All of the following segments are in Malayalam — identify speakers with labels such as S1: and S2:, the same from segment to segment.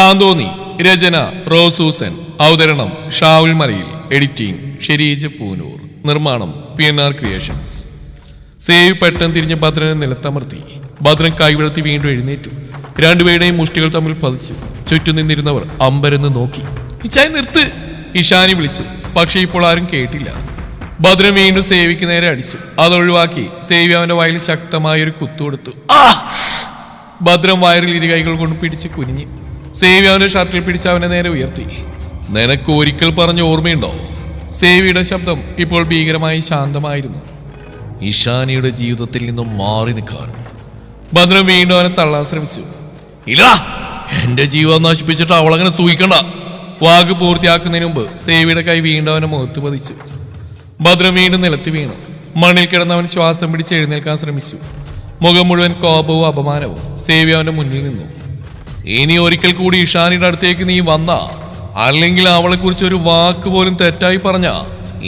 S1: താന്തോന്നി. രചന റോസൂസൻ. അവതരണം ഷാവുൽ മലയിൽ. എഡിറ്റിംഗ് ഷെരീജ് പൂനൂർ. നിർമ്മാണം PNR ക്രിയേഷൻസ്. സേവ് പെട്ടെന്ന് തിരിഞ്ഞ് ഭദ്രനെ നിലത്തമർത്തി. ഭദ്രൻ കൈവിളത്തി വീണ്ടും എഴുന്നേറ്റു. രണ്ടുപേരുടെയും മുഷ്ടികൾ തമ്മിൽ പതിച്ചു. ചുറ്റും നിന്നിരുന്നവർ അമ്പരന്ന് നോക്കി. ഇച്ചായി നിർത്ത്, ഇഷാനി വിളിച്ചു. പക്ഷെ ഇപ്പോൾ ആരും കേട്ടില്ല. ഭദ്രൻ വീണ്ടും സേവിക്ക് നേരെ അടിച്ചു. അതൊഴിവാക്കി സേവി അവന്റെ വയലിൽ ശക്തമായൊരു കുത്തുകൊടുത്തു. ഭദ്രൻ വയറിൽ ഇരു കൈകൾ കൊണ്ട് പിടിച്ച് കുനിഞ്ഞു. സേവി അവന്റെ ഷർട്ടിൽ പിടിച്ച് അവനെ നേരെ ഉയർത്തി. നിനക്ക് ഒരിക്കൽ പറഞ്ഞ ഓർമ്മയുണ്ടോ? സേവിയുടെ ശബ്ദം ഇപ്പോൾ ഭീകരമായി ശാന്തമായിരുന്നു. ഇഷാനിയുടെ ജീവിതത്തിൽ നിന്നും മാറി നിൽക്കാൻ. ഭദ്രൻ വീണ്ടും അവനെ തള്ളാൻ ശ്രമിച്ചു. ഇല്ല, എന്റെ ജീവിതം നശിപ്പിച്ചിട്ട് അവളങ്ങനെ സൂഹിക്കണ്ട. വാക്ക് പൂർത്തിയാക്കുന്നതിന് മുമ്പ് സേവിയുടെ കൈ വീണ്ടും അവനെ മുഖത്ത് പതിച്ചു. ഭദ്രൻ വീണ്ടും നിലത്ത് വീണു. മണ്ണിൽ കിടന്ന് അവൻ ശ്വാസം പിടിച്ച് എഴുന്നേൽക്കാൻ ശ്രമിച്ചു. മുഖം മുഴുവൻ കോപവും അപമാനവും. സേവി അവന്റെ മുന്നിൽ നിന്നു. ഇനി ഒരിക്കൽ കൂടി ഇഷാനിയുടെ അടുത്തേക്ക് നീ വന്ന, അല്ലെങ്കിൽ അവളെ കുറിച്ച് ഒരു വാക്ക് പോലും തെറ്റായി പറഞ്ഞ,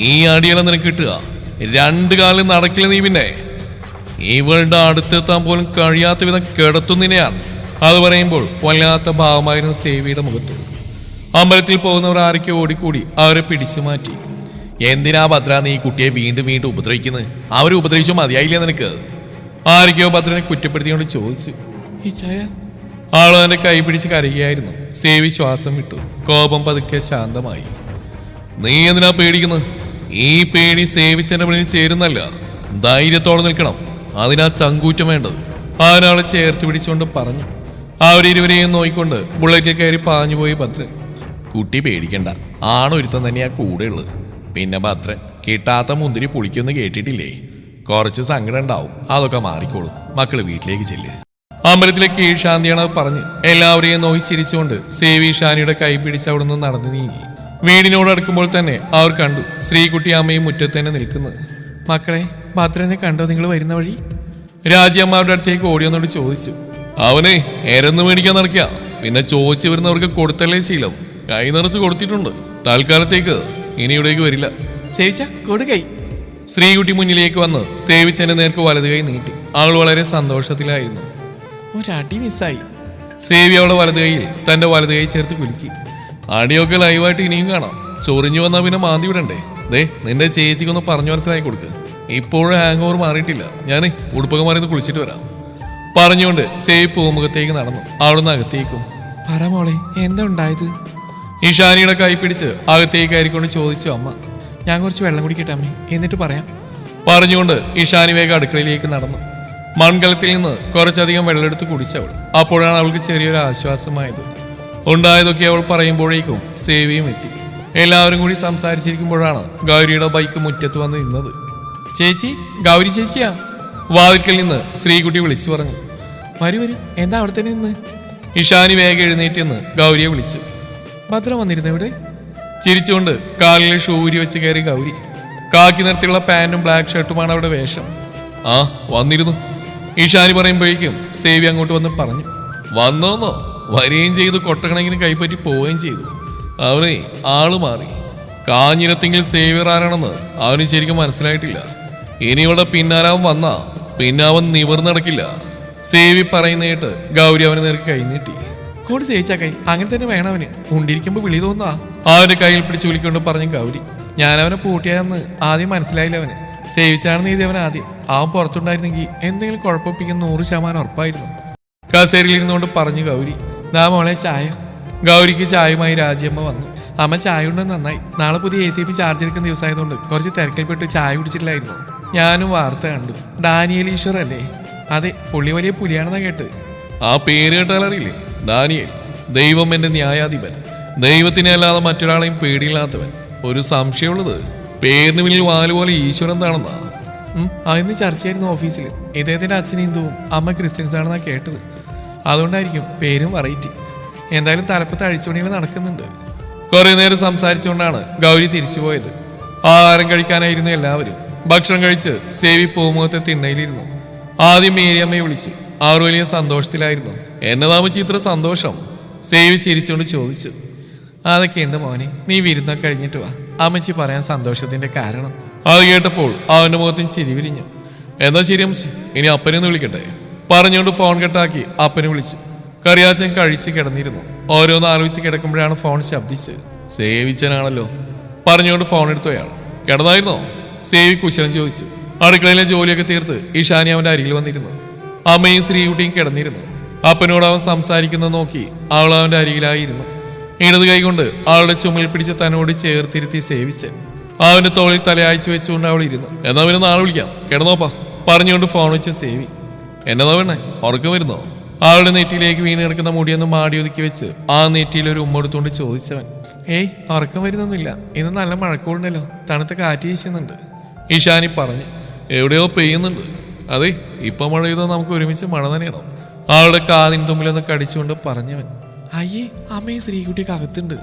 S1: ഈ അടിയല നിനക്ക് കിട്ടുക. രണ്ടു കാലം നടക്കില്ല നീ. പിന്നെ ഇവളുടെ അടുത്തെത്താൻ പോലും കഴിയാത്ത വിധം കിടത്തുന്നതിനെയാണ്. അത് പറയുമ്പോൾ വല്ലാത്ത ഭാവമായിരുന്നു സേവിയുടെ മുഖത്ത്. അമ്പലത്തിൽ പോകുന്നവർ ആരൊക്കെ ഓടിക്കൂടി അവരെ പിടിച്ചു മാറ്റി. എന്തിനാ ഭദ്ര നീ കുട്ടിയെ വീണ്ടും വീണ്ടും ഉപദ്രവിക്കുന്നത്? അവരെ ഉപദ്രവിച്ചു മതിയായില്ലേ നിനക്ക്? ആരൊക്കെയോ ഭദ്രനെ കുറ്റപ്പെടുത്തിക്കൊണ്ട് ചോദിച്ചു. ഈ ചായ ആളോ എന്റെ കൈ പിടിച്ച് കരയുകയായിരുന്നു. സേവി ശ്വാസം വിട്ടു. കോപം പതുക്കെ ശാന്തമായി. നീ എന്തിനാ പേടിക്കുന്നത്? ഈ പേടി സേവിച്ചെന്റെ മുന്നിൽ ചേരുന്നല്ല. ധൈര്യത്തോടെ നിൽക്കണം. അതിനാ ചങ്കൂറ്റം വേണ്ടത്. അവനവളെ ചേർത്ത് പിടിച്ചുകൊണ്ട് പറഞ്ഞു. അവരിരുവരെയും നോയിക്കൊണ്ട് ബുള്ളറ്റിൽ കയറി പാഞ്ഞുപോയി ഭദ്രൻ. കുട്ടി പേടിക്കണ്ട, ആണൊരുത്തം തന്നെയാ കൂടെ ഉള്ളത്. പിന്നെ ഭദ്രൻ, കിട്ടാത്ത മുന്തിരി പുളിക്കൊന്ന് കേട്ടിട്ടില്ലേ? കുറച്ച് സങ്കടം ഉണ്ടാവും, അതൊക്കെ മാറിക്കോളും. മക്കള് വീട്ടിലേക്ക് ചെല്ല്. അമ്പലത്തിലെ കീഴ്ശാന്തിയാണ് പറഞ്ഞ് എല്ലാവരെയും നോക്കി ചിരിച്ചുകൊണ്ട് സേവി ഷാനിയുടെ കൈ പിടിച്ച് അവിടെ നിന്ന് നടന്നു നീങ്ങി. വീടിനോട് അടുക്കുമ്പോൾ തന്നെ അവർ കണ്ടു ശ്രീകുട്ടി അമ്മയും മുറ്റത്ത് തന്നെ നിൽക്കുന്നത്. മക്കളെ, ഭദ്രനെ കണ്ടോ നിങ്ങൾ വരുന്ന വഴി? രാജിയമ്മ അവരുടെ അടുത്തേക്ക് ഓടിയൊന്നോട് ചോദിച്ചു. അവനെ എരന്ന് മേടിക്കാൻ നടക്കുക. പിന്നെ ചോദിച്ചു വരുന്നവർക്ക് കൊടുത്തല്ലേ ശീലം. കൈ നിറച്ച് കൊടുത്തിട്ടുണ്ട്. തൽക്കാലത്തേക്ക് ഇനി ഇവിടേക്ക് വരില്ല. സേവിച്ച കൊടുകൈ. ശ്രീകുട്ടി മുന്നിലേക്ക് വന്ന് സേവിച്ചെന്റെ നേർക്ക് വലത് കൈ നീട്ടി. അവൾ വളരെ സന്തോഷത്തിലായിരുന്നു. ഒരടി മിസ്സായി. സേവി അവളെ വലത് കൈയിൽ തന്റെ വലത് കൈ ചേർത്ത് കുലുക്കി. അടിയൊക്കെ ലൈവായിട്ട് ഇനിയും കാണാം. ചൊറിഞ്ഞു വന്നാൽ പിന്നെ മാന്തി വിടണ്ടേ? ദേ, നിന്റെ ചേച്ചിക്കൊന്ന് പറഞ്ഞു മനസ്സിലാക്കി കൊടുക്ക്. ഇപ്പോഴും ഹാങ് ഓവർ മാറിയിട്ടില്ല. ഞാൻ ഉടുപ്പൊക്കെ മാറി കുളിച്ചിട്ട് വരാം. പറഞ്ഞുകൊണ്ട് സേവി പൂമുഖത്തേക്ക് നടന്നു. അവിടുന്ന് അകത്തേക്കും. പറ മോളെ, എന്താ ഉണ്ടായത്? ഇഷാനിയുടെ കൈ പിടിച്ച് അകത്തേക്ക് കയറിക്കൊണ്ട് ചോദിച്ചു അമ്മ. ഞാൻ കുറച്ച് വെള്ളം കുടിക്കട്ടെ അമ്മേ, എന്നിട്ട് പറയാം. പറഞ്ഞുകൊണ്ട് ഇഷാനി വേഗം അടുക്കളയിലേക്ക് നടന്നു. മൺകലത്തിൽ നിന്ന് കുറച്ചധികം വെള്ളമെടുത്ത് കുടിച്ചവൾ. അപ്പോഴാണ് അവൾക്ക് ചെറിയൊരു ആശ്വാസമായത്. ഉണ്ടായതൊക്കെ അവൾ പറയുമ്പോഴേക്കും സേവിയും എത്തി. എല്ലാവരും കൂടി സംസാരിച്ചിരിക്കുമ്പോഴാണ് ഗൗരിയുടെ ബൈക്ക് മുറ്റത്ത് വന്ന് നിന്നത്. ചേച്ചി, ഗൗരി ചേച്ചിയാ. വാതിൽക്കൽ നിന്ന് ശ്രീകുട്ടി വിളിച്ചു പറഞ്ഞു. വരൂ, എന്താ അവിടെ തന്നെ നിന്ന്? ഇഷാനി വേഗം എഴുന്നേറ്റെന്ന് ഗൗരിയെ വിളിച്ചു. ഭദ്ര വന്നിരുന്നു ഇവിടെ? ചിരിച്ചുകൊണ്ട് കാലിലെ ഷൂരി വെച്ച് കയറി ഗൗരി. കാക്കി നിറത്തിലുള്ള പാന്റും ബ്ലാക്ക് ഷർട്ടുമാണ് അവിടെ വേഷം. ആ, വന്നിരുന്നു. ഇഷാനി പറയുമ്പോഴേക്കും സേവി അങ്ങോട്ട് വന്ന് പറഞ്ഞു. വന്നോന്നോ? വരികയും ചെയ്തു, കൊട്ടക്കണക്കിന് കൈപ്പറ്റി പോവുകയും ചെയ്തു. അവനെ ആള് മാറി. കാഞ്ഞിരത്തെങ്കിൽ സേവിയർ ആരാണെന്ന് അവന് ശരിക്കും മനസ്സിലായിട്ടില്ല. ഇനി ഇവിടെ പിന്നാലാവൻ വന്നാ പിന്നെ അവൻ നിവർന്നടക്കില്ല. സേവി പറയുന്നേട്ട് ഗൗരി അവന് നേർക്ക് കൈ നീട്ടി. കോട് ചേച്ചാ കൈ, അങ്ങനെ തന്നെ വേണവന്. ഉണ്ടിരിക്കുമ്പോ വിളി തോന്നാ. അവന്റെ കയ്യിൽ പിടിച്ച് വിളിക്കൊണ്ട് പറഞ്ഞു ഗൗരി. ഞാനവനെ പൂട്ടിയാന്ന് ആദ്യം മനസ്സിലായില്ല. അവന് സേവിച്ചാണെന്ന് എഴുതി അവൻ ആദ്യം. അവൻ പുറത്തുണ്ടായിരുന്നെങ്കിൽ എന്തെങ്കിലും കുഴപ്പപ്പിക്കുന്ന 100% ഉറപ്പായിരുന്നു. കസേരയിൽ ഇരുന്നുകൊണ്ട് പറഞ്ഞു ഗൗരി. ദാ മോളെ ചായ. ഗൗരിക്ക് ചായയുമായി രാജിയമ്മ വന്നു. അമ്മ ചായ ഉണ്ടെന്ന് നന്നായി. നാളെ പുതിയ ACP ചാർജ് എടുക്കുന്ന ദിവസമായതുകൊണ്ട് കുറച്ച് തിരക്കിൽപ്പെട്ട് ചായ കുടിച്ചിട്ടില്ലായിരുന്നു. ഞാനും വാർത്ത കണ്ടു. ഡാനിയൽ ഈശ്വർ അല്ലേ? അതെ, പുള്ളി വലിയ പുലിയാണെന്നാ കേട്ട്. ആ പേര് കേട്ടാലറിയില്ലേ? ഡാനിയൽ. ദൈവം എന്റെ ന്യായാധിപൻ. ദൈവത്തിനെ അല്ലാതെ മറ്റൊരാളെയും പേടിയില്ലാത്തവൻ. ഒരു സംശയമുള്ളത് പേരിന് മുന്നിൽ വാലുപോലെ ഈശ്വരൻ എന്താണെന്നാ. അതിന് ചർച്ചയായിരുന്നു ഓഫീസിൽ. ഇദ്ദേഹത്തിന്റെ അച്ഛൻ ഹിന്ദുവും അമ്മ ക്രിസ്ത്യൻസ് ആണെന്നാ കേട്ടത്. അതുകൊണ്ടായിരിക്കും പേരും വെറൈറ്റി. എന്തായാലും തലപ്പത്ത് അഴിച്ചുപണികൾ നടക്കുന്നുണ്ട്. കുറെ നേരം സംസാരിച്ചുകൊണ്ടാണ് ഗൗരി തിരിച്ചുപോയത്. ആഹാരം കഴിക്കാനായിരുന്നു എല്ലാവരും. ഭക്ഷണം കഴിച്ച് സേവി പൂമുഖത്തെ തിണ്ണയിലിരുന്നു. ആദ്യം മേരിയമ്മയെ വിളിച്ചു. അവർ വലിയ സന്തോഷത്തിലായിരുന്നു. എന്നതാമച്ചി ഇത്ര സന്തോഷം? സേവി ചിരിച്ചുകൊണ്ട് ചോദിച്ചു. അതൊക്കെയുണ്ട് മോനെ, നീ വിരുന്നൊക്കെ കഴിഞ്ഞിട്ട് വാ. അമ്മച്ചി പറയാൻ സന്തോഷത്തിന്റെ കാരണം. അത് കേട്ടപ്പോൾ അവന്റെ മുഖത്തിന് ചിരി വിരിഞ്ഞു. എന്നാ ശരി അമ്മച്ചി, ഇനി അപ്പനെ ഒന്ന് വിളിക്കട്ടെ. പറഞ്ഞുകൊണ്ട് ഫോൺ കട്ടാക്കി അപ്പനെ വിളിച്ചു. കറിയാച്ചൻ കഴിച്ച് കിടന്നിരുന്നു. ഓരോന്ന് ആലോചിച്ച് കിടക്കുമ്പോഴാണ് ഫോൺ ശബ്ദിച്ച്. സേവിച്ചനാണല്ലോ പറഞ്ഞുകൊണ്ട് ഫോൺ എടുത്തു അയാൾ. കിടന്നായിരുന്നോ? സേവി കുശലം ചോദിച്ചു. അടുക്കളയിലെ ജോലിയൊക്കെ തീർത്ത് ഇഷാനി അവന്റെ അരികിൽ വന്നിരുന്നു. അമ്മയും ശ്രീകുട്ടിയും കിടന്നിരുന്നു. അപ്പനോട് അവൻ സംസാരിക്കുന്നത് നോക്കി അവൾ അവന്റെ അരികിലായിരുന്നു. ഇടത് കൈകൊണ്ട് അവളുടെ ചുമലിൽ പിടിച്ച് തന്നോട് ചേർത്തിരുത്തി സേവിച്ചൻ. അവന്റെ തോളിൽ തലയാഴ്ച വെച്ചുകൊണ്ട് അവൾ ഇരുന്നു. എന്നാ പിന്നെ നാളെ വിളിക്കാം, കിടന്നോപ്പാ പറഞ്ഞുകൊണ്ട് ഫോൺ വെച്ച് സേവി. എന്നതാ വേണേ, ഉറക്കം വരുന്നോ? അവളുടെ നെറ്റിയിലേക്ക് വീണ് കിടക്കുന്ന മുടിയൊന്ന് മാടി ഒതുക്കി വെച്ച് ആ നെറ്റിയിൽ ഒരു ഉമ്മ എടുത്തുകൊണ്ട് ചോദിച്ചവൻ. ഏയ്, ഉറക്കം വരുന്നൊന്നുമില്ല, ഇന്ന് നല്ല മഴക്കോളുണ്ടല്ലോ, തണുത്ത കാറ്റ് വീശുന്നുണ്ട് ഇഷാനി പറഞ്ഞു. എവിടെയോ പെയ്യുന്നുണ്ട്. അതെ, ഇപ്പൊ മഴ ചെയ്തോ നമുക്ക് ഒരുമിച്ച് മഴ നനയണം അവളുടെ കാതിൻ തുമ്പിലൊന്ന് കടിച്ചുകൊണ്ട് പറഞ്ഞവൻ. അയ്യേ, അമ്മയും ശ്രീകുട്ടിയൊക്കെ അകത്തുണ്ട്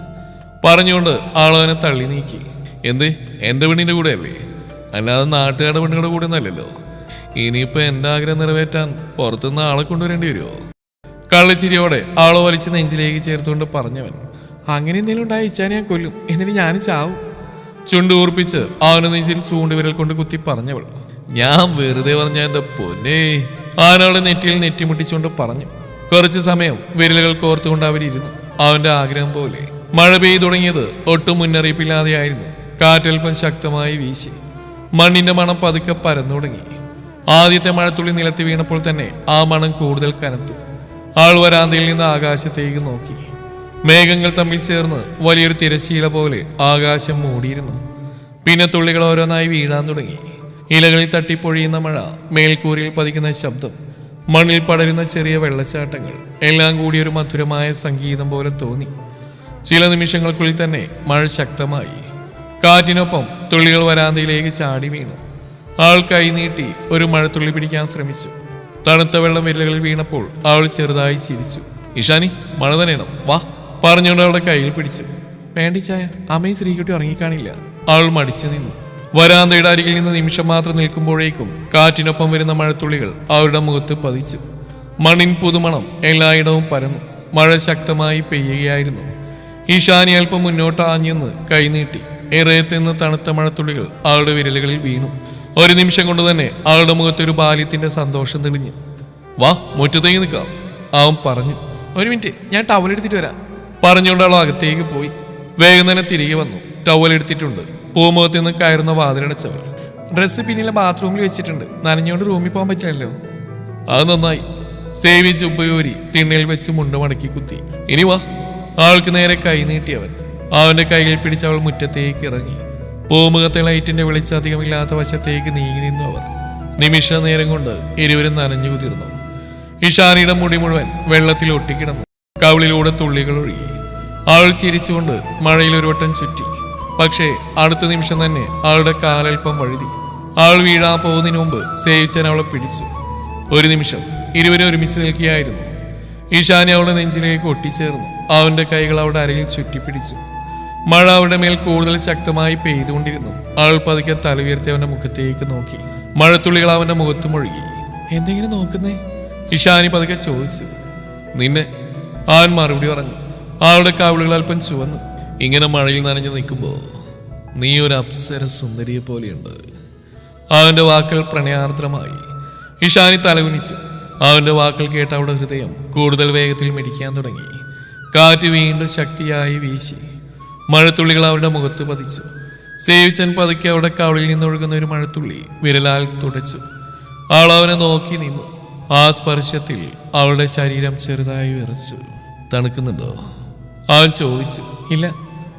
S1: പറഞ്ഞുകൊണ്ട് ആളവനെ തള്ളി നീക്കി. എന്ത്, എന്റെ പെണ്ണിന്റെ കൂടെ അല്ലേ, അല്ലാതെ നാട്ടുകാരുടെ പെണ്ണുങ്ങളുടെ കൂടെ ഒന്നല്ലല്ലോ. ഇനിയിപ്പോ എന്റെ ആഗ്രഹം നിറവേറ്റാൻ പുറത്തുനിന്ന് ആളെ കൊണ്ടുവരേണ്ടി വരുമോ? കള്ളിച്ചിരിയോടെ ആളെ വലിച്ച് നെഞ്ചിലേക്ക് ചേർത്തുകൊണ്ട് പറഞ്ഞവൻ. അങ്ങനെ എന്തെങ്കിലും ഉണ്ടായിച്ചാൽ ഞാൻ കൊല്ലും, എന്നിട്ട് ഞാനും ചാവും ചുണ്ട് ഊർപ്പിച്ച് അവന് നെഞ്ചിൽ ചൂണ്ടുവിരൽ കൊണ്ട് കുത്തി പറഞ്ഞവൾ. ഞാൻ വെറുതെ പറഞ്ഞ എന്റെ പൊന്നേ ആനവളുടെ നെറ്റിയിൽ നെറ്റിമുട്ടിച്ചുകൊണ്ട് പറഞ്ഞു. കുറച്ചു സമയം വിരലുകൾ കോർത്തുകൊണ്ട് അവരിരുന്നു. അവന്റെ ആഗ്രഹം പോലെ മഴ പെയ്തു തുടങ്ങിയത് ഒട്ടും മുന്നറിയിപ്പില്ലാതെയായിരുന്നു. കാറ്റൽപ്പം ശക്തമായി വീശി. മണ്ണിന്റെ മണം പതുക്കെ പരന്നു തുടങ്ങി. ആദ്യത്തെ മഴത്തുള്ളി നിലത്ത് വീണപ്പോൾ തന്നെ ആ മണം കൂടുതൽ കനത്തു. ആൾ വരാന്തയിൽ നിന്ന് ആകാശത്തേക്ക് നോക്കി. മേഘങ്ങൾ തമ്മിൽ ചേർന്ന് വലിയൊരു തിരശ്ശീല പോലെ ആകാശം മൂടിയിരുന്നു. പിന്നെ തുള്ളികൾ ഓരോന്നായി വീഴാൻ തുടങ്ങി. ഇലകളിൽ തട്ടിപ്പൊഴിയുന്ന മഴ, മേൽക്കൂരയിൽ പതിക്കുന്ന ശബ്ദം, മണ്ണിൽ പടരുന്ന ചെറിയ വെള്ളച്ചാട്ടങ്ങൾ എല്ലാം കൂടി ഒരു മധുരമായ സംഗീതം പോലെ തോന്നി. ചില നിമിഷങ്ങൾക്കുള്ളിൽ തന്നെ മഴ ശക്തമായി. കാറ്റിനൊപ്പം തുള്ളികൾ വരാന്തയിലേക്ക് ചാടി വീണു. ആൾ കൈനീട്ടി ഒരു മഴത്തുള്ളി പിടിക്കാൻ ശ്രമിച്ചു. തണുത്ത വെള്ളം വിരലുകളിൽ വീണപ്പോൾ അവൾ ചെറുതായി ചിരിച്ചു. ഇഷാനി, മഴ നനയണം, വാ പറഞ്ഞുകൊണ്ട് അവളുടെ കയ്യിൽ പിടിച്ചു. വേണ്ടി ചായ, അമ്മയും ശ്രീകുട്ടി ഉറങ്ങിക്കാണില്ല അവൾ മടിച്ചു നിന്നു. വരാന്തയുടെ അരികിൽ നിന്ന് നിമിഷം മാത്രം നിൽക്കുമ്പോഴേക്കും കാറ്റിനൊപ്പം വരുന്ന മഴത്തുള്ളികൾ അവരുടെ മുഖത്ത് പതിച്ചു. മണ്ണിൻ പുതുമണം എല്ലായിടവും പരന്നു. മഴ ശക്തമായി പെയ്യുകയായിരുന്നു. ഈശാനി അല്പം മുന്നോട്ട് ആഞ്ഞെന്ന് കൈനീട്ടി. ഏറെത്തുന്ന തണുത്ത മഴത്തുള്ളികൾ അവളുടെ വിരലുകളിൽ വീണു. ഒരു നിമിഷം കൊണ്ട് തന്നെ അവളുടെ മുഖത്തൊരു ബാല്യത്തിന്റെ സന്തോഷം തെളിഞ്ഞു. വാ, മുറ്റത്തേക്ക് നിൽക്കാം അവൻ പറഞ്ഞു. ഒരു മിനിറ്റ്, ഞാൻ ടവൽ എടുത്തിട്ട് വരാം പറഞ്ഞുകൊണ്ട് അവൾ അകത്തേക്ക് പോയി. വേഗം തന്നെ തിരികെ വന്നു. ടവൽ എടുത്തിട്ടുണ്ട്. പൂമുഖത്ത് നിന്ന് കയറുന്ന വാതിലടച്ചവൾ. ഡ്രസ്സ് പിന്നിലെ ബാത്റൂമിൽ വെച്ചിട്ടുണ്ട്, നനഞ്ഞോണ്ട് റൂമിൽ പോകാൻ പറ്റില്ലല്ലോ. അത് നന്നായി. സേവി ചുബയൂരി തിണ്ണയിൽ വെച്ച് മുണ്ട് മടക്കി കുത്തി. ഇനി വാ. ആൾക്ക് നേരെ കൈ നീട്ടിയവൻ. അവന്റെ കയ്യിൽ പിടിച്ച് അവൾ മുറ്റത്തേക്ക് ഇറങ്ങി. പൂമുഖത്തെ ലൈറ്റിന്റെ വെളിച്ചധികമില്ലാത്ത വശത്തേക്ക് നീങ്ങി നിന്നു അവർ. നിമിഷ നേരം കൊണ്ട് ഇരുവരും നനഞ്ഞു കുതിർന്നു. ഇഷാനിയുടെ മുടി മുഴുവൻ വെള്ളത്തിൽ ഒട്ടിക്കിടന്നു. കവിളിലൂടെ തുള്ളികൾ ഒഴുകി. അവൾ ചിരിച്ചുകൊണ്ട് മഴയിൽ ഒരു വട്ടം ചുറ്റി. പക്ഷേ അടുത്ത നിമിഷം തന്നെ അവളുടെ കാലൽപ്പം വഴുതി. അവൾ വീഴാൻ പോകുന്നതിന് മുമ്പ് സേവിച്ചൻ അവളെ പിടിച്ചു. ഒരു നിമിഷം ഇരുവരും ഒരുമിച്ച് നിൽക്കുകയായിരുന്നു. ഈശാനി അവളുടെ നെഞ്ചിലേക്ക് ഒട്ടിച്ചേർന്നു. അവന്റെ കൈകൾ അവളുടെ അരയിൽ ചുറ്റിപ്പിടിച്ചു. മഴ അവളുടെ മേൽ കൂടുതൽ ശക്തമായി പെയ്തുകൊണ്ടിരുന്നു. അവൾ പതുക്കെ തല ഉയർത്തി അവന്റെ മുഖത്തേക്ക് നോക്കി. മഴത്തുള്ളികൾ അവന്റെ മുഖത്തും ഒഴുകി. എന്തെങ്കിലും നോക്കുന്നേ? ഇഷാനി പതുക്കെ ചോദിച്ചു. നിന്നെ അവൻ മറുപടി പറഞ്ഞു. അവളുടെ കവിളുകൾ അല്പം ചുവന്നു. ഇങ്ങനെ മഴയിൽ നനഞ്ഞു നിൽക്കുമ്പോ നീ ഒരു അപ്സര സുന്ദരിയെ പോലെയുണ്ട്. അവന്റെ വാക്കുകൾ പ്രണയാർദ്രമായി. ഇഷാനി തലകുനിച്ചു. അവന്റെ വാക്കുകൾ കേട്ട അവളുടെ ഹൃദയം കൂടുതൽ വേഗത്തിൽ മിടിക്കാൻ തുടങ്ങി. കാറ്റ് വീണ്ടും ശക്തിയായി വീശി. മഴത്തുള്ളികൾ അവരുടെ മുഖത്ത് പതിച്ചു. സേവിച്ചൻ പതുക്കെ അവളുടെ കവിളിൽ നിന്നൊഴുകുന്ന ഒരു മഴത്തുള്ളി വിരലാൽ തുടച്ചു. അവൾ അവനെ നോക്കി നിന്നു. ആ സ്പർശത്തിൽ അവളുടെ ശരീരം ചെറുതായി വിറച്ചു. തണുക്കുന്നുണ്ടോ? അവൻ ചോദിച്ചു. ഇല്ല,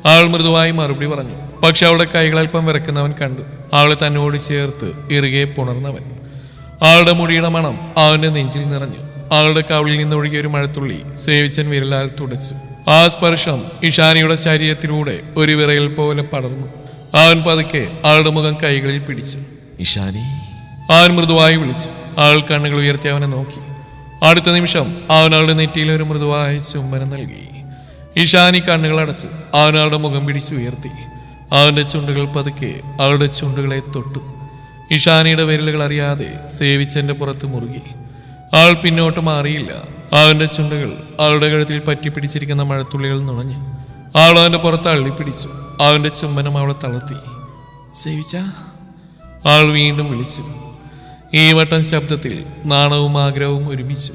S1: അവൾ മൃദുവായി മറുപടി പറഞ്ഞു. പക്ഷെ അവളുടെ കൈകൾ അല്പം വിറക്കുന്നവൻ കണ്ടു. അവളെ തന്നോട് ചേർത്ത് ഇറുകെ പുണർന്നവൻ. അവളുടെ മുടിയുടെ മണം അവന്റെ നെഞ്ചിൽ നിറഞ്ഞു. അവളുടെ കവിളിൽ നിന്നൊഴുകിയ ഒരു മഴത്തുള്ളി സേവിച്ചൻ വിരലാൽ തുടച്ചു. ആ സ്പർശം ഇഷാനിയുടെ ശരീരത്തിലൂടെ ഒരു വിറയൽ പോലെ പടർന്നു. അവൻ പതുക്കെ അവളുടെ മുഖം കൈകളിൽ പിടിച്ചു. ഇഷാനി, അവൻ മൃദുവായി വിളിച്ചു. അവൾ കണ്ണുകൾ ഉയർത്തി അവനെ നോക്കി. അടുത്ത നിമിഷം അവൻ അവളുടെ നെറ്റിയിൽ ഒരു മൃദുവായ ചുംബനം നൽകി. ഇഷാനി കണ്ണുകൾ അടച്ചു. അവൻ അവളുടെ മുഖം പിടിച്ചു ഉയർത്തി. അവന്റെ ചുണ്ടുകൾ പതുക്കെ അവളുടെ ചുണ്ടുകളെ തൊട്ടു. ഇഷാനിയുടെ വിരലുകൾ അറിയാതെ സേവിച്ചന്റെ പുറത്ത് മുറുകി. അവൾ പിന്നോട്ട് മാറിയില്ല. അവന്റെ ചുണ്ടുകൾ അവളുടെ കഴുത്തിൽ പറ്റിപ്പിടിച്ചിരിക്കുന്ന മഴത്തുള്ളികൾ നുണഞ്ഞു. അവൾ അവന്റെ പുറത്ത് അള്ളിപ്പിടിച്ചു. അവന്റെ ചുംബനം അവളെ തളർത്തി. സേവിച്ച, അവൾ വീണ്ടും വിളിച്ചു. ഈ വട്ടം ശബ്ദത്തിൽ നാണവും ആഗ്രഹവും ഒരുമിച്ചു.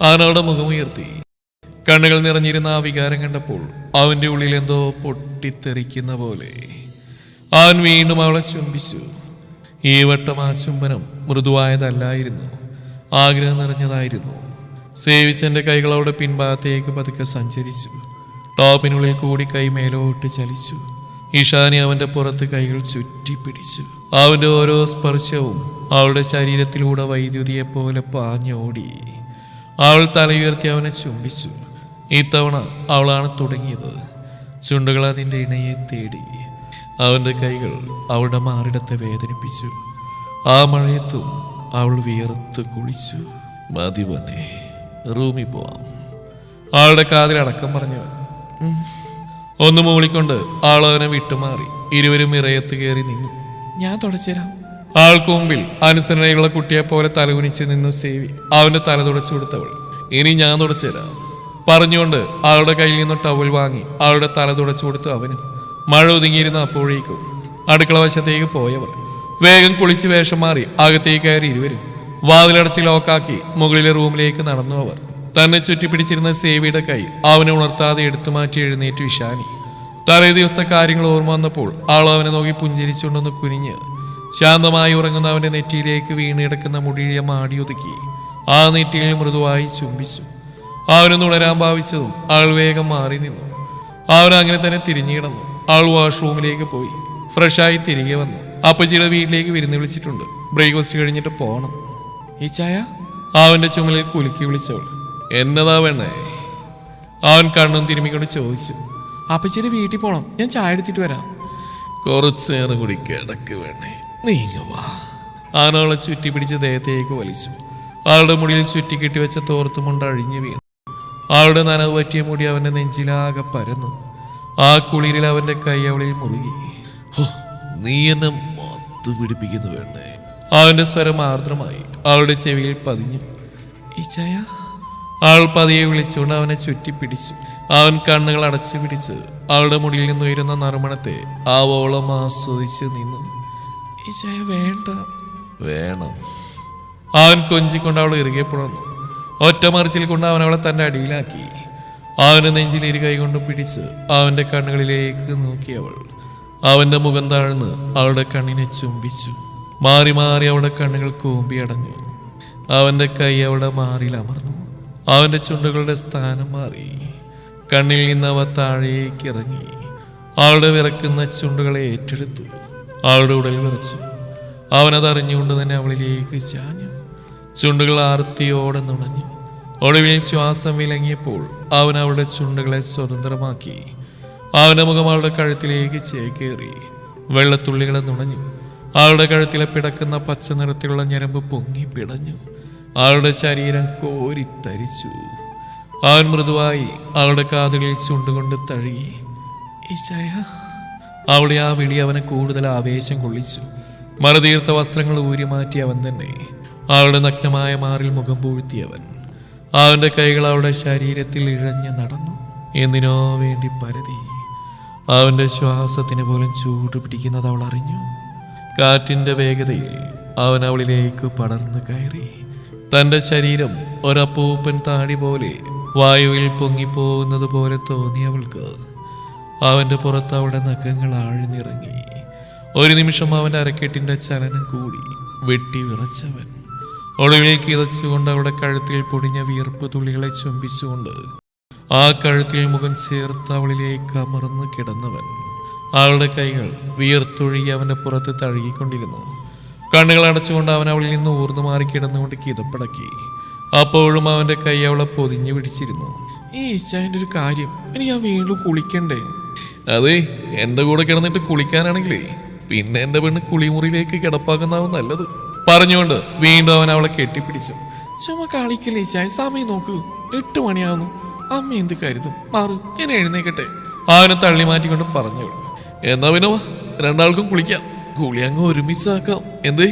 S1: അവൻ അവളുടെ മുഖമുയർത്തി. കണ്ണുകൾ നിറഞ്ഞിരുന്ന ആ വികാരം കണ്ടപ്പോൾ അവന്റെ ഉള്ളിൽ എന്തോ പൊട്ടിത്തെറിക്കുന്ന പോലെ അവൻ വീണ്ടും അവളെ ചുംബിച്ചു. ഈ വട്ടം ആ ചുംബനം മൃദുവായതല്ലായിരുന്നു, ആഗ്രഹം നിറഞ്ഞതായിരുന്നു. സേവിച്ചെന്റെ കൈകൾ അവളുടെ പിൻഭാഗത്തേക്ക് പതുക്കെ സഞ്ചരിച്ചു. ടോപ്പിനുള്ളിൽ കൂടി കൈ മേലോട്ട് ചലിച്ചു. ഇഷാനി അവന്റെ പുറത്ത് കൈകൾ ചുറ്റിപ്പിടിച്ചു. അവന്റെ ഓരോ സ്പർശവും അവളുടെ ശരീരത്തിലൂടെ വൈദ്യുതിയെപ്പോലെ പാഞ്ഞോടി. അവൾ തലയുയർത്തി അവനെ ചുംബിച്ചു. ഇത്തവണ അവളാണ് തുടങ്ങിയത്. ചുണ്ടുകൾ അതിൻ്റെ ഇണയെ തേടി. അവന്റെ കൈകൾ അവളുടെ മാറിടത്തെ വേദനിപ്പിച്ചു. ആ മഴയത്തും അവൾ വിയർത്ത് കുളിച്ചു. മതി പൊന്നെ, റൂമിൽ പോവാം, അവളുടെ കാതിൽ അടക്കം പറഞ്ഞവൻ. ഒന്ന് മൂളിക്കൊണ്ട് ആൾ അവനെ വിട്ടുമാറി. ഇരുവരും ഇറയത്ത് കയറി നിന്നു. ഞാൻ തുടച്ചുതരാം. ആൾക്ക് മുമ്പിൽ അനുസരണയുള്ള കുട്ടിയെ പോലെ തലകുനിച്ച് നിന്നു സേവി. അവന്റെ തല തുടച്ചു കൊടുത്തവൾ. ഇനി ഞാൻ തുടച്ചുതരാം പറഞ്ഞുകൊണ്ട് അവളുടെ കയ്യിൽ നിന്ന് ടവൽ വാങ്ങി അവളുടെ തല തുടച്ചു കൊടുത്തു. അവനും മഴ ഒതുങ്ങിയിരുന്ന അപ്പോഴേക്കും അടുക്കള വശത്തേക്ക് പോയവർ വേഗം കുളിച്ച് വേഷം മാറി അകത്തേക്ക് കയറി. ഇരുവരും വാതിലടച്ച് ലോക്കാക്കി മുകളിലെ റൂമിലേക്ക് നടന്നു. അവർ തന്നെ ചുറ്റിപ്പിടിച്ചിരുന്ന സേവിയുടെ കൈ അവനെ ഉണർത്താതെ എടുത്തു മാറ്റി എഴുന്നേറ്റു ഇഷാനി. തലേ ദിവസത്തെ കാര്യങ്ങൾ ഓർമ്മ വന്നപ്പോൾ ആൾ അവനെ നോക്കി പുഞ്ചിരിച്ചുകൊണ്ടൊന്ന് കുനിഞ്ഞ് ശാന്തമായി ഉറങ്ങുന്ന അവന്റെ നെറ്റിയിലേക്ക് വീണിടക്കുന്ന മുടിയെ മാടിയൊതുക്കി ആ നെറ്റിയിൽ മൃദുവായി ചുംബിച്ചു. അവനൊന്ന് ഉണരാൻ ഭാവിച്ചതും ആൾ വേഗം മാറി നിന്നു. അവൻ അങ്ങനെ തന്നെ തിരിഞ്ഞു കിടന്നു. ആൾ വാഷ്റൂമിലേക്ക് പോയി ഫ്രഷായി തിരികെ വന്നു. അപ്പച്ചിയുടെ വീട്ടിലേക്ക് വിരുന്ന് വിളിച്ചിട്ടുണ്ട്. ബ്രേക്ക്ഫാസ്റ്റ് കഴിഞ്ഞിട്ട് പോകണം. ഈ ചായ അവന്റെ ചുമലിൽ കുലുക്കി വിളിച്ചവൾ. എന്നതാ വേണേ? അവൻ കണ്ണും തിരുമ്മിക്കൊണ്ട് ചോദിച്ചു. അപ്പച്ചിയുടെ വീട്ടിൽ പോണം, ഞാൻ ചായ എടുത്തിട്ട് വരാം. കുറച്ചേറെ കൂടി കിടക്ക് വേണേ, നീങ്ങ വാ. അവനവളെ ചുറ്റി പിടിച്ച് ദേഹത്തേക്ക് വലിച്ചു. ആളുടെ മുടിയിൽ ചുറ്റി കെട്ടിവെച്ച തോർത്തുമുണ്ട് അഴിഞ്ഞു വീണു. ആളുടെ നനവ് പറ്റിയ മുടി അവന്റെ നെഞ്ചിലാകെ പരന്നു. ആ കുളിരിൽ അവന്റെ കൈ അവളിൽ മുറുകി. നീ എന്നെ മത്ത് പിടിപ്പിക്കുന്നു വേണേ. അവന്റെ സ്വരം ആർദ്രമായി അവളുടെ ചെവിയിൽ പതിഞ്ഞു. ഈ ചായ ആൾ പതിയെ വിളിച്ചുകൊണ്ട് അവനെ ചുറ്റിപ്പിടിച്ചു. അവൻ കണ്ണുകൾ അടച്ചു പിടിച്ച് അവളുടെ മുടിയിൽ നിന്നുയരുന്ന നറുമണത്തെ ആവോളം ആസ്വദിച്ച് നിന്നു. ഈ ചായ വേണ്ട. വേണം. അവൻ കൊഞ്ചിക്കൊണ്ട് അവൾ ഇറുകെ പുണർന്നു. ഒറ്റമറിച്ചിൽ കൊണ്ട് അവൻ അവളെ തന്റെ അടിയിലാക്കി. അവന്റെ നെഞ്ചിൽ ഇരു കൈ കൊണ്ട് പിടിച്ച് അവന്റെ കണ്ണുകളിലേക്ക് നോക്കി അവൾ. അവന്റെ മുഖം താഴ്ന്ന് അവളുടെ കണ്ണിനെ ചുംബിച്ചു. മാറി മാറി അവളുടെ കണ്ണുകൾ കൂമ്പി അടഞ്ഞു. അവന്റെ കൈ അവളുടെ മാറിൽ അമർന്നു. അവന്റെ ചുണ്ടുകളുടെ സ്ഥാനം മാറി. കണ്ണിൽ നിന്ന് അവ താഴേക്ക് ഇറങ്ങി. അവളുടെ വിറക്കുന്ന ചുണ്ടുകളെ ഏറ്റെടുത്തു. അവളുടെ ഉടൽ വിറച്ചു. അവനതറിഞ്ഞുകൊണ്ട് തന്നെ അവളിലേക്ക് ചാഞ്ഞു. ചുണ്ടുകൾ ആർത്തിയോടെ നുണഞ്ഞു. ഒടുവിൽ ശ്വാസം വിലങ്ങിയപ്പോൾ അവൻ അവളുടെ ചുണ്ടുകളെ സ്വതന്ത്രമാക്കി. അവന്റെ മുഖം അവളുടെ കഴുത്തിലേക്ക് ചേക്കേറി. വെള്ളത്തുള്ളികളെ നുണഞ്ഞു. അവളുടെ കഴുത്തിലെ പിടക്കുന്ന പച്ച നിറത്തിലുള്ള ഞരമ്പ് പൊങ്ങി പിടഞ്ഞു. അവളുടെ ശരീരം കോരിത്തരിച്ചു. അവൻ മൃദുവായി അവളുടെ കാതുകളിൽ ചുണ്ടുകൊണ്ട് തഴുകി. ഈശായ. അവളുടെ ആ വിളി അവനെ കൂടുതൽ ആവേശം കൊള്ളിച്ചു. മറതീർത്ത വസ്ത്രങ്ങൾ ഊരിമാറ്റി അവൻ തന്നെ അവളുടെ നഗ്നമായ മാറിൽ മുഖം പൂഴ്ത്തിയവൻ. അവന്റെ കൈകൾ അവളുടെ ശരീരത്തിൽ ഇഴഞ്ഞു നടന്നു. എന്തിനോ വേണ്ടി പരതി. അവന്റെ ശ്വാസത്തിന് പോലും ചൂട് പിടിക്കുന്നത് അവൾ അറിഞ്ഞു. കാറ്റിന്റെ വേഗതയിൽ അവൻ അവളിലേക്ക് പടർന്നു കയറി. തന്റെ ശരീരം ഒരപ്പൂപ്പൻ താടി പോലെ വായുവിൽ പൊങ്ങിപ്പോകുന്നത് പോലെ തോന്നി അവൾക്ക്. അവന്റെ പുറത്ത് അവളുടെ നഖങ്ങൾ ആഴ്ന്നിറങ്ങി. ഒരു നിമിഷം അവന്റെ അരക്കെട്ടിന്റെ ചലനം കൂടി. വെട്ടി വിറച്ചവൻ ഒളിവിൽ കിതച്ചുകൊണ്ട് അവളുടെ കഴുത്തിൽ പൊടിഞ്ഞ വിയർപ്പ് തുള്ളികളെ ചുംബിച്ചുകൊണ്ട് ആ കഴുത്തിൽ മുഖം ചേർത്ത് അവളിലേക്ക് അമർന്നു കിടന്നവൻ. അവളുടെ കൈകൾ വിയർത്തൊഴുകി അവന്റെ പുറത്ത് തഴുകിക്കൊണ്ടിരുന്നു. കണ്ണുകൾ അടച്ചുകൊണ്ട് അവൻ അവളിൽ നിന്ന് ഊർന്നു മാറി കിടന്നുകൊണ്ട് കിതപ്പടക്കി. അപ്പോഴും അവന്റെ കൈ അവളെ പൊതിഞ്ഞു പിടിച്ചിരുന്നു. ഈ ഈച്ചായൻ്റെ ഒരു കാര്യം, ഇനി ഞാൻ വീണ്ടും കുളിക്കണ്ടേ? അതെ, എന്റെ കൂടെ കിടന്നിട്ട് കുളിക്കാനാണെങ്കിലേ പിന്നെ എന്റെ പെണ്ണ് കുളിമുറിയിലേക്ക് കിടപ്പാക്കുന്നതാവും നല്ലത് പറഞ്ഞുകൊണ്ട് വീണ്ടും അവൻ അവളെ കെട്ടിപ്പിടിച്ചു. ചുമ കളിക്കല്ലേ ഈച്ചായ, സമയം നോക്കൂ, 8 മണിയാവുന്നു. അമ്മ എന്ത് കരുതും? മാറു, ഞാൻ എഴുന്നേക്കട്ടെ. അവനെ തള്ളി മാറ്റിക്കൊണ്ട് പറഞ്ഞു. എന്നാ പിന്നെ വാ, രണ്ടാൾക്കും കുളിക്കാം, കുളി അങ്ങ് ഒരുമിച്ചാക്കാം. എന്തേ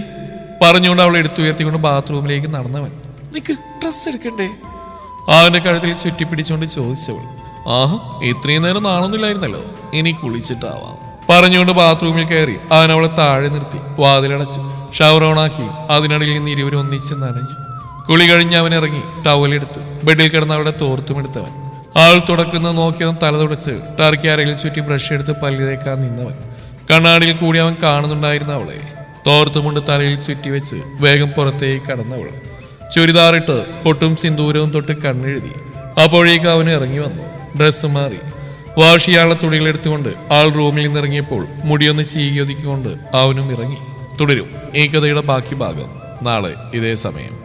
S1: പറഞ്ഞുകൊണ്ട് അവളെ എടുത്തുയർത്തിക്കൊണ്ട് ബാത്റൂമിലേക്ക് നടന്നവൻ. നിക്ക്, ഡ്രസ് എടുക്കണ്ടേ? അവന്റെ കഴുത്തിൽ ചുറ്റിപ്പിടിച്ചുകൊണ്ട് ചോദിച്ചവൾ. ആഹാ, ഇത്രയും നേരം നാണൊന്നുമില്ലായിരുന്നല്ലോ, ഇനി കുളിച്ചിട്ടാവാം പറഞ്ഞുകൊണ്ട് ബാത്റൂമിൽ കയറി അവൻ അവളെ താഴെ നിർത്തി വാതിലടച്ചു. ഷവർ ഓണാക്കി. അതിനിടയിൽ നിന്ന് ഇരുവരും ഒന്നിച്ച് നനഞ്ഞു. കുളി കഴിഞ്ഞ് അവൻ ഇറങ്ങി ടവലെടുത്തു. ബെഡിൽ കിടന്ന് അവളുടെ തോർത്തുമെടുത്തവൻ ആൾ തുടക്കുന്ന നോക്കിയവൻ തല തുടച്ച് ടർക്കി അരയിൽ ചുറ്റി ബ്രഷ് എടുത്ത് പല്ല് തേക്കാൻ നിന്നവൻ. കണ്ണാടിയിൽ കൂടി അവൻ കാണുന്നുണ്ടായിരുന്ന അവളെ. തോർത്തുമുണ്ട് തലയിൽ ചുറ്റി വെച്ച് വേഗം പുറത്തേക്ക് കടന്നവൾ. ചുരിദാറിട്ട് പൊട്ടും സിന്ദൂരവും തൊട്ട് കണ്ണെഴുതി. അപ്പോഴേക്ക് അവന് ഇറങ്ങി വന്നു. ഡ്രസ്സ് മാറി വാഷ് ചെയ്യാനുള്ള തുണികളെടുത്തുകൊണ്ട് ആൾ റൂമിൽ നിന്നിറങ്ങിയപ്പോൾ മുടിയൊന്ന് ചീകിയൊതുക്കിക്കൊണ്ട് അവനും ഇറങ്ങി. തുടരും ഈ കഥയുടെ ബാക്കി ഭാഗം നാളെ ഇതേ സമയം.